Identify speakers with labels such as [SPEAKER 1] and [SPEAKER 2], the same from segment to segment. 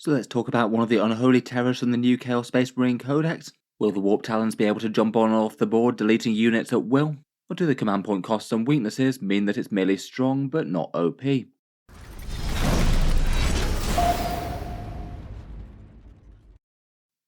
[SPEAKER 1] So let's talk about one of the unholy terrors from the new Chaos Space Marine Codex. Will the Warp Talons be able to jump on and off the board, deleting units at will? Or do the command point costs and weaknesses mean that it's merely strong but not OP?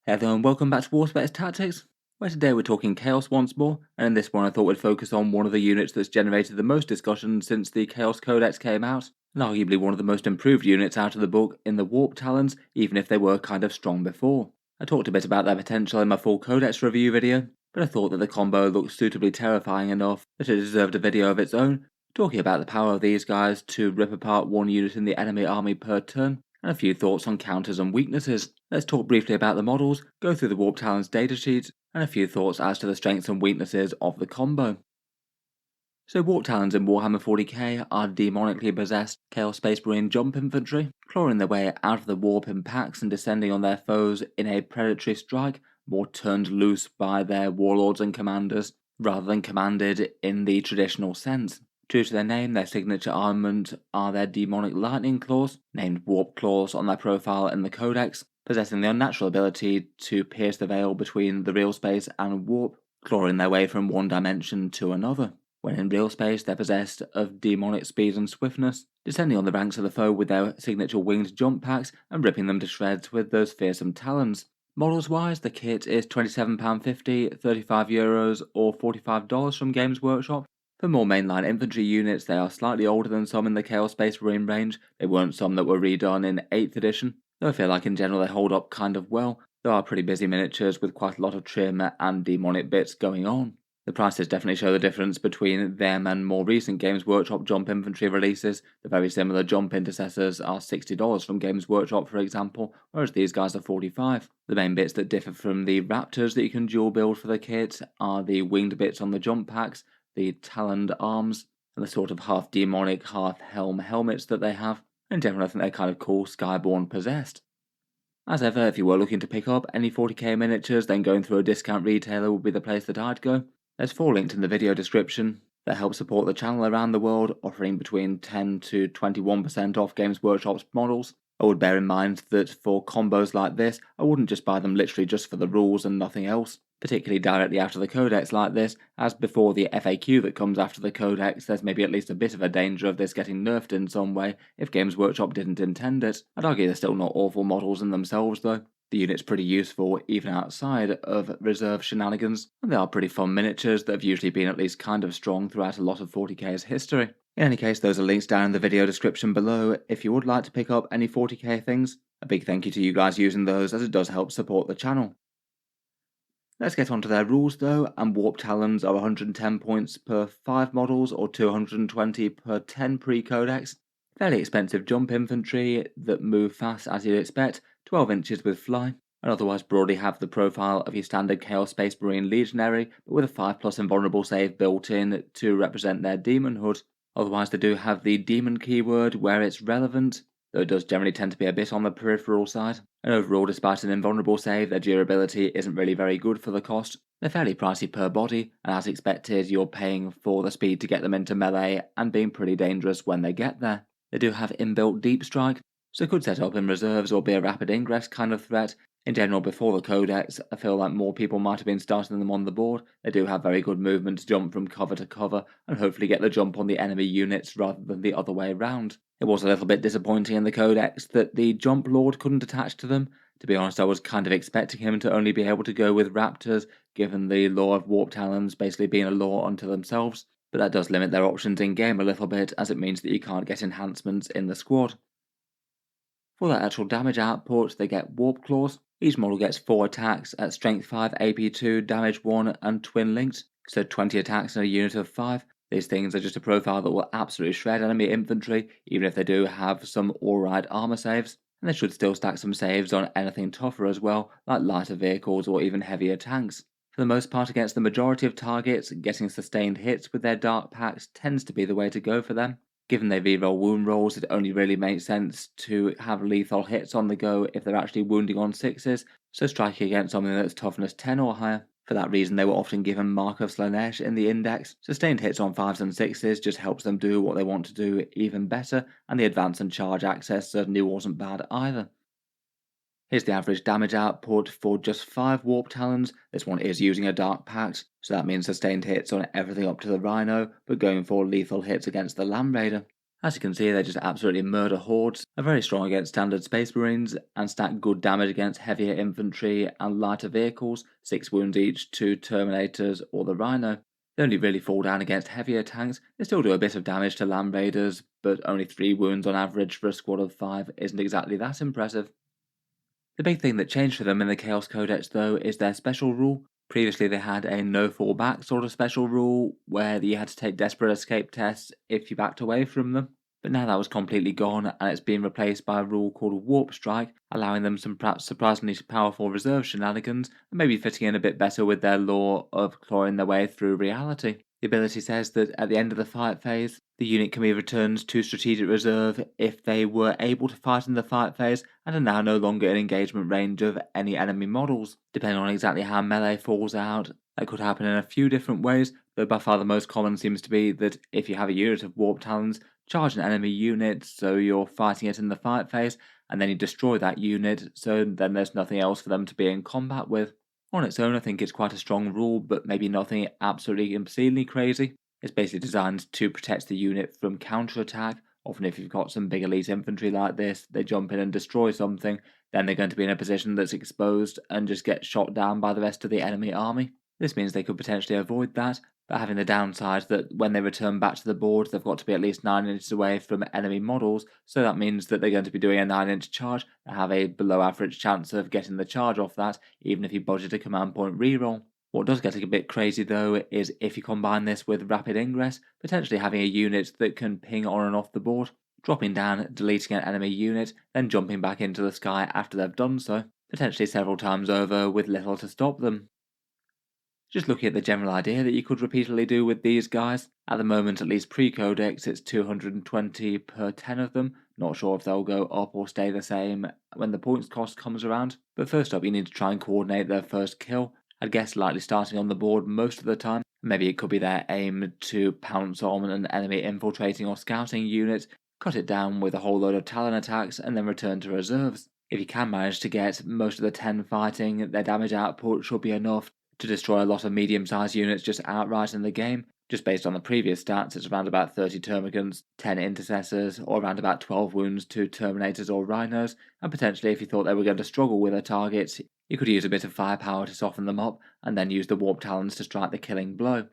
[SPEAKER 1] Hello and welcome back to Auspex Tactics, where today we're talking Chaos once more, and in this one I thought we'd focus on one of the units that's generated the most discussion since the Chaos Codex came out, and arguably one of the most improved units out of the book in the Warp Talons, even if they were kind of strong before. I talked a bit about their potential in my full Codex review video, but I thought that the combo looked suitably terrifying enough that it deserved a video of its own, talking about the power of these guys to rip apart one unit in the enemy army per turn, and a few thoughts on counters and weaknesses. Let's talk briefly about the models, go through the Warp Talons datasheet, and a few thoughts as to the strengths and weaknesses of the combo. So Warp Talons in Warhammer 40k are demonically possessed Chaos Space Marine jump infantry, clawing their way out of the warp in packs and descending on their foes in a predatory strike, more turned loose by their warlords and commanders, rather than commanded in the traditional sense. True to their name, their signature armament are their demonic lightning claws, named warp claws on their profile in the Codex, possessing the unnatural ability to pierce the veil between the real space and warp, clawing their way from one dimension to another. When in real space, they're possessed of demonic speed and swiftness, descending on the ranks of the foe with their signature winged jump packs and ripping them to shreds with those fearsome talons. Models wise, the kit is £27.50, €35 or $45 from Games Workshop. For more mainline infantry units, they are slightly older than some in the Chaos Space Marine range. They weren't some that were redone in 8th edition, though I feel like in general they hold up kind of well. There are pretty busy miniatures with quite a lot of trim and demonic bits going on. The prices definitely show the difference between them and more recent Games Workshop Jump Infantry releases. The very similar Jump Intercessors are $60 from Games Workshop, for example, whereas these guys are $45. The main bits that differ from the Raptors that you can dual build for the kit are the winged bits on the jump packs, the taloned arms, and the sort of half demonic, half helm helmets that they have. In general, I think they're kind of cool, Skyborn possessed. As ever, if you were looking to pick up any 40k miniatures, then going through a discount retailer would be the place that I'd go. There's 4 linked in the video description that help support the channel around the world, offering between 10 to 21% off Games Workshop's models. I would bear in mind that for combos like this, I wouldn't just buy them literally just for the rules and nothing else, particularly directly after the Codex like this, as before the FAQ that comes after the Codex, there's maybe at least a bit of a danger of this getting nerfed in some way if Games Workshop didn't intend it. I'd argue they're still not awful models in themselves though. The unit's pretty useful even outside of reserve shenanigans, and they are pretty fun miniatures that have usually been at least kind of strong throughout a lot of 40k's history. In any case, those are links down in the video description below if you would like to pick up any 40k things. A big thank you to you guys using those, as it does help support the channel. Let's get on to their rules though, and Warp Talons are 110 points per 5 models or 220 per 10 pre-codex. Fairly expensive jump infantry that move fast as you'd expect, 12 inches with fly, and otherwise broadly have the profile of your standard Chaos Space Marine Legionary, but with a 5+ invulnerable save built in to represent their demonhood. Otherwise they do have the demon keyword where it's relevant, though it does generally tend to be a bit on the peripheral side. And overall, despite an invulnerable save, their durability isn't really very good for the cost. They're fairly pricey per body, and as expected, you're paying for the speed to get them into melee and being pretty dangerous when they get there. They do have inbuilt deep strike, so could set up in reserves or be a rapid ingress kind of threat. In general, before the Codex, I feel like more people might have been starting them on the board. They do have very good movement to jump from cover to cover and hopefully get the jump on the enemy units rather than the other way around. It was a little bit disappointing in the Codex that the Jump Lord couldn't attach to them. To be honest, I was kind of expecting him to only be able to go with Raptors, given the law of Warp Talons basically being a law unto themselves, but that does limit their options in game a little bit, as it means that you can't get enhancements in the squad. For their actual damage output, they get Warp Claws. Each model gets 4 attacks at Strength 5, AP 2, Damage 1, and Twin Linked, so 20 attacks in a unit of 5. These things are just a profile that will absolutely shred enemy infantry, even if they do have some alright armor saves, and they should still stack some saves on anything tougher as well, like lighter vehicles or even heavier tanks. For the most part against the majority of targets, getting sustained hits with their dark packs tends to be the way to go for them. Given they reroll wound rolls, it only really makes sense to have lethal hits on the go if they're actually wounding on 6s, so striking against something that's toughness 10 or higher. For that reason, they were often given Mark of Slanesh in the index. Sustained hits on 5s and 6s just helps them do what they want to do even better, and the advance and charge access certainly wasn't bad either. Here's the average damage output for just 5 Warp Talons. This one is using a Dark Pact, so that means sustained hits on everything up to the Rhino, but going for lethal hits against the Land Raider. As you can see, they just absolutely murder hordes, are very strong against standard Space Marines, and stack good damage against heavier infantry and lighter vehicles, 6 wounds each to Terminators or the Rhino. They only really fall down against heavier tanks. They still do a bit of damage to Land Raiders, but only 3 wounds on average for a squad of 5 isn't exactly that impressive. The big thing that changed for them in the Chaos Codex, though, is their special rule. Previously, they had a no fall back sort of special rule where you had to take desperate escape tests if you backed away from them. But now that was completely gone, and it's been replaced by a rule called Warp Strike, allowing them some perhaps surprisingly powerful reserve shenanigans, and maybe fitting in a bit better with their lore of clawing their way through reality. The ability says that at the end of the fight phase, the unit can be returned to strategic reserve if they were able to fight in the fight phase and are now no longer in engagement range of any enemy models. Depending on exactly how melee falls out, that could happen in a few different ways, though by far the most common seems to be that if you have a unit of Warp Talons, charge an enemy unit so you're fighting it in the fight phase, and then you destroy that unit, so then there's nothing else for them to be in combat with. On its own, I think it's quite a strong rule, but maybe nothing absolutely obscenely crazy. It's basically designed to protect the unit from counterattack. Often if you've got some big elite infantry like this, they jump in and destroy something, then they're going to be in a position that's exposed and just get shot down by the rest of the enemy army. This means they could potentially avoid that, but having the downside that when they return back to the board, they've got to be at least 9 inches away from enemy models, so that means that they're going to be doing a 9-inch charge and have a below average chance of getting the charge off that, even if you budget a command point reroll. What does get a bit crazy though is if you combine this with rapid ingress, potentially having a unit that can ping on and off the board, dropping down, deleting an enemy unit, then jumping back into the sky after they've done so, potentially several times over with little to stop them. Just looking at the general idea that you could repeatedly do with these guys, at the moment at least pre-codex it's 220 per 10 of them, not sure if they'll go up or stay the same when the points cost comes around, but first up you need to try and coordinate their first kill, I'd guess likely starting on the board most of the time, maybe it could be their aim to pounce on an enemy infiltrating or scouting unit, cut it down with a whole load of Talon attacks and then return to reserves. If you can manage to get most of the 10 fighting, their damage output should be enough to destroy a lot of medium-sized units just outright in the game. Just based on the previous stats, it's around about 30 Termagants, 10 Intercessors, or around about 12 wounds to Terminators or Rhinos, and potentially if you thought they were going to struggle with a target, you could use a bit of firepower to soften them up, and then use the Warp Talons to strike the killing blow.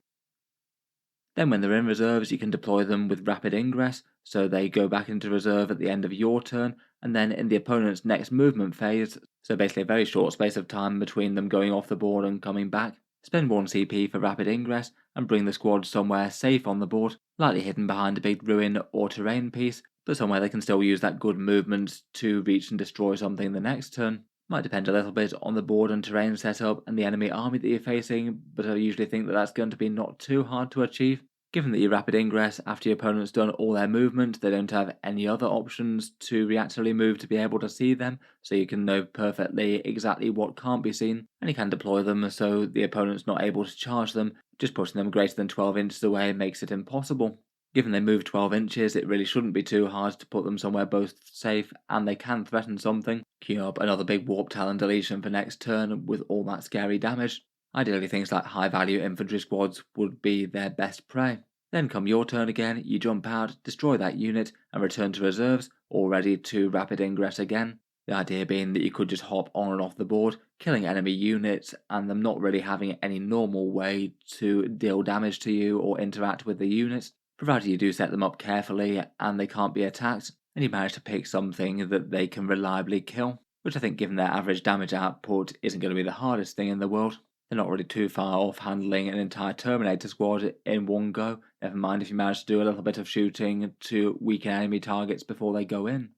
[SPEAKER 1] Then when they're in reserves, you can deploy them with rapid ingress, so they go back into reserve at the end of your turn, and then in the opponent's next movement phase, so basically a very short space of time between them going off the board and coming back, spend 1 CP for rapid ingress, and bring the squad somewhere safe on the board, lightly hidden behind a big ruin or terrain piece, but somewhere they can still use that good movement to reach and destroy something the next turn. Might depend a little bit on the board and terrain setup and the enemy army that you're facing, but I usually think that that's going to be not too hard to achieve. Given that your rapid ingress after your opponent's done all their movement, they don't have any other options to reactively move to be able to see them, so you can know perfectly exactly what can't be seen, and you can deploy them so the opponent's not able to charge them. Just putting them greater than 12 inches away makes it impossible. Given they move 12 inches, it really shouldn't be too hard to put them somewhere both safe and they can threaten something, queue up another big Warp Talon deletion for next turn with all that scary damage. Ideally things like high value infantry squads would be their best prey. Then come your turn again, you jump out, destroy that unit and return to reserves, all ready to rapid ingress again. The idea being that you could just hop on and off the board, killing enemy units and them not really having any normal way to deal damage to you or interact with the units, provided you do set them up carefully and they can't be attacked, and you manage to pick something that they can reliably kill, which I think given their average damage output isn't going to be the hardest thing in the world. They're not really too far off handling an entire Terminator squad in one go, never mind if you manage to do a little bit of shooting to weaken enemy targets before they go in.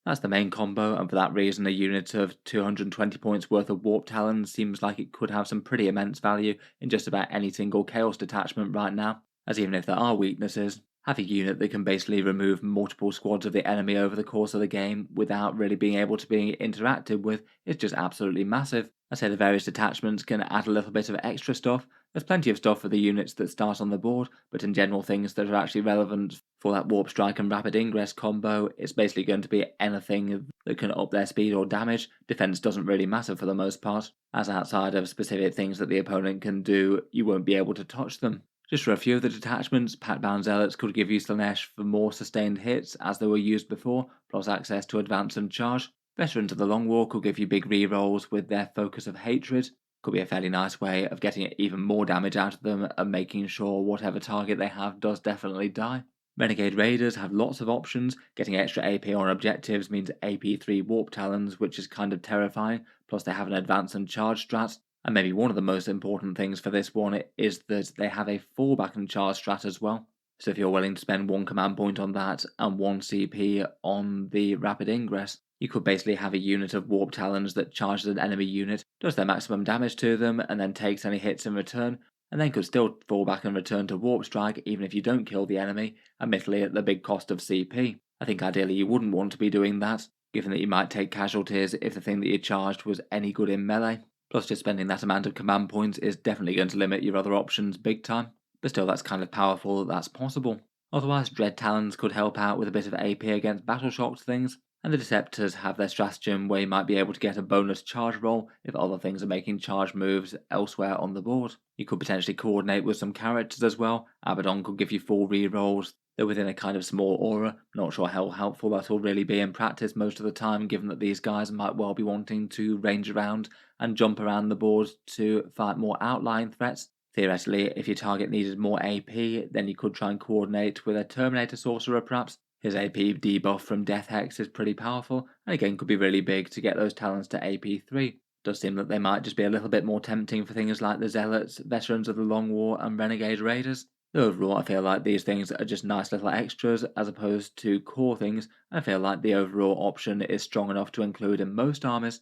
[SPEAKER 1] That's the main combo, and for that reason a unit of 220 points worth of Warp Talons seems like it could have some pretty immense value in just about any single Chaos detachment right now, as even if there are weaknesses, having a unit that can basically remove multiple squads of the enemy over the course of the game without really being able to be interacted with is just absolutely massive. I say the various detachments can add a little bit of extra stuff, There's plenty of stuff for the units that start on the board, but in general things that are actually relevant for that Warp Strike and Rapid Ingress combo, it's basically going to be anything that can up their speed or damage. Defense doesn't really matter for the most part, as outside of specific things that the opponent can do, you won't be able to touch them. Just for a few of the detachments, Pact-Bound Zealots could give you Slanesh for more sustained hits as they were used before, plus access to advance and charge. Veterans of the Long War could give you big rerolls with their Focus of Hatred. Could be a fairly nice way of getting even more damage out of them and making sure whatever target they have does definitely die. Renegade Raiders have lots of options. Getting extra AP on objectives means AP3 Warp Talons, which is kind of terrifying, plus they have an advance and charge strat. And maybe one of the most important things for this one is that they have a fallback and charge strat as well. So if you're willing to spend 1 command point on that and 1 CP on the Rapid Ingress, you could basically have a unit of Warp Talons that charges an enemy unit, does their maximum damage to them, and then takes any hits in return, and then could still fall back and return to Warp Strike even if you don't kill the enemy, admittedly at the big cost of CP. I think ideally you wouldn't want to be doing that, given that you might take casualties if the thing that you charged was any good in melee. Plus just spending that amount of command points is definitely going to limit your other options big time, but still that's kind of powerful that that's possible. Otherwise, Dread Talons could help out with a bit of AP against battle-shocked things, and the Deceptors have their stratagem where you might be able to get a bonus charge roll if other things are making charge moves elsewhere on the board. You could potentially coordinate with some characters as well. Abaddon could give you 4 rerolls. They're within a kind of small aura. Not sure how helpful that will really be in practice most of the time, given that these guys might well be wanting to range around and jump around the board to fight more outlying threats. Theoretically, if your target needed more AP, then you could try and coordinate with a Terminator Sorcerer perhaps. His AP debuff from Death Hex is pretty powerful, and again could be really big to get those Talons to AP3. Does seem that they might just be a little bit more tempting for things like the Zealots, Veterans of the Long War, and Renegade Raiders. Though overall, I feel like these things are just nice little extras as opposed to core things, and I feel like the overall option is strong enough to include in most armies.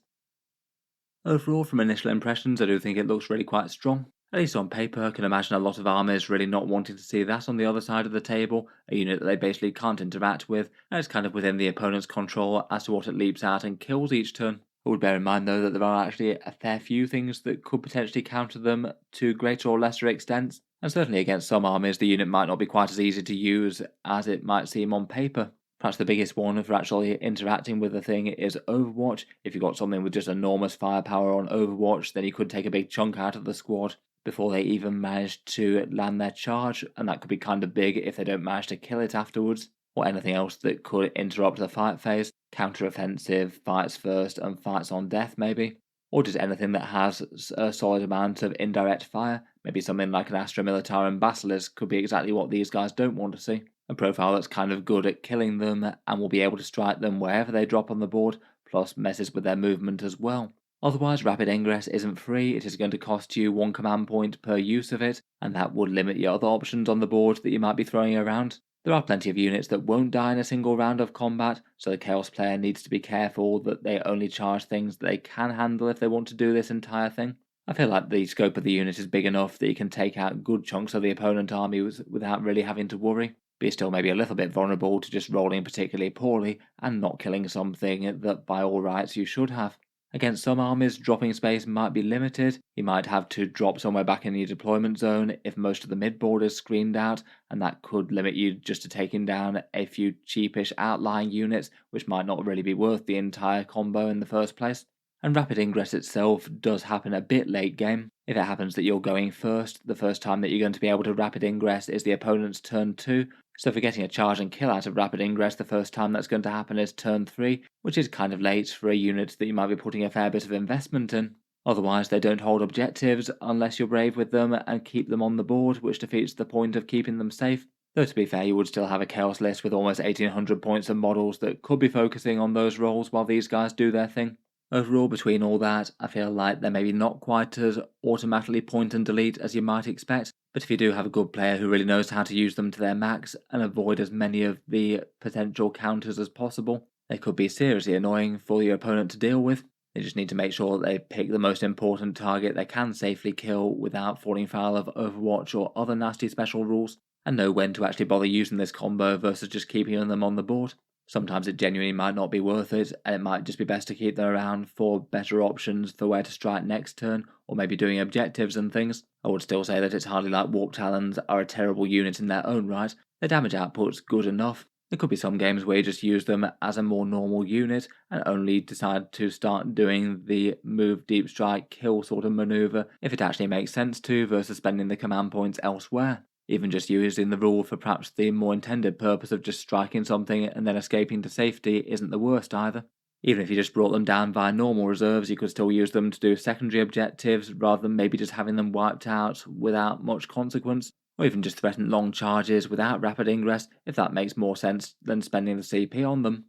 [SPEAKER 1] Overall, from initial impressions, I do think it looks really quite strong. At least on paper, I can imagine a lot of armies really not wanting to see that on the other side of the table, a unit that they basically can't interact with, and it's kind of within the opponent's control as to what it leaps out and kills each turn. I would bear in mind though that there are actually a fair few things that could potentially counter them to greater or lesser extents, and certainly against some armies the unit might not be quite as easy to use as it might seem on paper. Perhaps the biggest one for actually interacting with the thing is Overwatch. If you've got something with just enormous firepower on Overwatch, then you could take a big chunk out of the squad before they even manage to land their charge, and that could be kind of big if they don't manage to kill it afterwards, or anything else that could interrupt the fight phase, counter-offensive, fights first, and fights on death maybe, or just anything that has a solid amount of indirect fire. Maybe something like an Astra Militarum Basilisk could be exactly what these guys don't want to see. A profile that's kind of good at killing them and will be able to strike them wherever they drop on the board, plus messes with their movement as well. Otherwise, Rapid Ingress isn't free, it is going to cost you 1 command point per use of it, and that would limit your other options on the board that you might be throwing around. There are plenty of units that won't die in a single round of combat, so the Chaos player needs to be careful that they only charge things that they can handle if they want to do this entire thing. I feel like the scope of the unit is big enough that you can take out good chunks of the opponent army without really having to worry, but you're still maybe a little bit vulnerable to just rolling particularly poorly and not killing something that by all rights you should have. Against some armies, dropping space might be limited. You might have to drop somewhere back in your deployment zone if most of the mid-board is screened out, and that could limit you just to taking down a few cheapish outlying units, which might not really be worth the entire combo in the first place. And Rapid Ingress itself does happen a bit late game. If it happens that you're going first, the first time that you're going to be able to Rapid Ingress is the opponent's turn 2, so for getting a charge and kill out of Rapid Ingress, the first time that's going to happen is turn 3, which is kind of late for a unit that you might be putting a fair bit of investment in. Otherwise, they don't hold objectives unless you're brave with them and keep them on the board, which defeats the point of keeping them safe. Though to be fair, you would still have a Chaos list with almost 1800 points of models that could be focusing on those roles while these guys do their thing. Overall, between all that, I feel like they're maybe not quite as automatically point and delete as you might expect, but if you do have a good player who really knows how to use them to their max and avoid as many of the potential counters as possible, they could be seriously annoying for your opponent to deal with. They just need to make sure that they pick the most important target they can safely kill without falling foul of Overwatch or other nasty special rules, and know when to actually bother using this combo versus just keeping them on the board. Sometimes it genuinely might not be worth it, and it might just be best to keep them around for better options for where to strike next turn, or maybe doing objectives and things. I would still say that it's hardly like Warp Talons are a terrible unit in their own right. Their damage output's good enough. There could be some games where you just use them as a more normal unit and only decide to start doing the move, deep strike, kill sort of maneuver if it actually makes sense to, versus spending the command points elsewhere. Even just using the rule for perhaps the more intended purpose of just striking something and then escaping to safety isn't the worst either. Even if you just brought them down via normal reserves, you could still use them to do secondary objectives rather than maybe just having them wiped out without much consequence, or even just threaten long charges without rapid ingress if that makes more sense than spending the CP on them.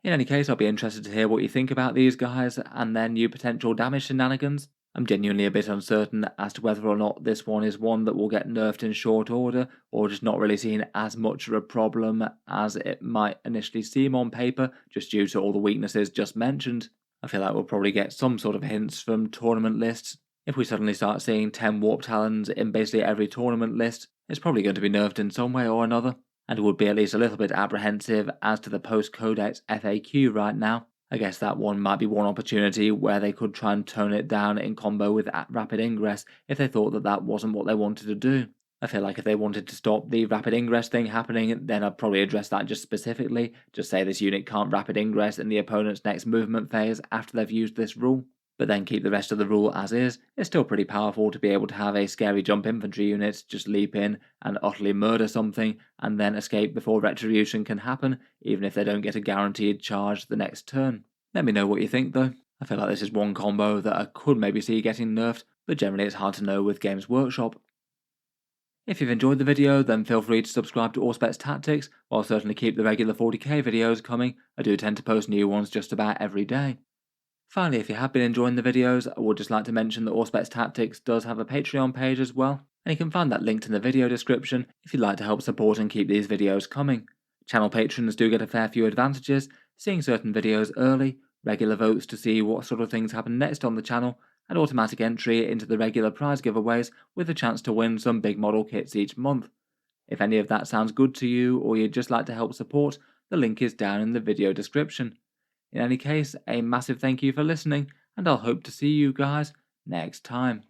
[SPEAKER 1] In any case, I'll be interested to hear what you think about these guys and their new potential damage shenanigans. I'm genuinely a bit uncertain as to whether or not this one is one that will get nerfed in short order, or just not really seen as much of a problem as it might initially seem on paper, just due to all the weaknesses just mentioned. I feel like we'll probably get some sort of hints from tournament lists. If we suddenly start seeing 10 Warp Talons in basically every tournament list, it's probably going to be nerfed in some way or another, and would be at least a little bit apprehensive as to the post-Codex FAQ right now. I guess that one might be one opportunity where they could try and tone it down in combo with rapid ingress if they thought that that wasn't what they wanted to do. I feel like if they wanted to stop the rapid ingress thing happening, then I'd probably address that just specifically. Just say this unit can't rapid ingress in the opponent's next movement phase after they've used this rule, but then keep the rest of the rule as is. It's still pretty powerful to be able to have a scary jump infantry unit just leap in and utterly murder something and then escape before retribution can happen, even if they don't get a guaranteed charge the next turn. Let me know what you think though. I feel like this is one combo that I could maybe see getting nerfed, but generally it's hard to know with Games Workshop. If you've enjoyed the video, then feel free to subscribe to Auspex Tactics, while certainly keep the regular 40k videos coming. I do tend to post new ones just about every day. Finally, if you have been enjoying the videos, I would just like to mention that Auspex Tactics does have a Patreon page as well, and you can find that linked in the video description if you'd like to help support and keep these videos coming. Channel patrons do get a fair few advantages, seeing certain videos early, regular votes to see what sort of things happen next on the channel, and automatic entry into the regular prize giveaways with a chance to win some big model kits each month. If any of that sounds good to you or you'd just like to help support, the link is down in the video description. In any case, a massive thank you for listening, and I'll hope to see you guys next time.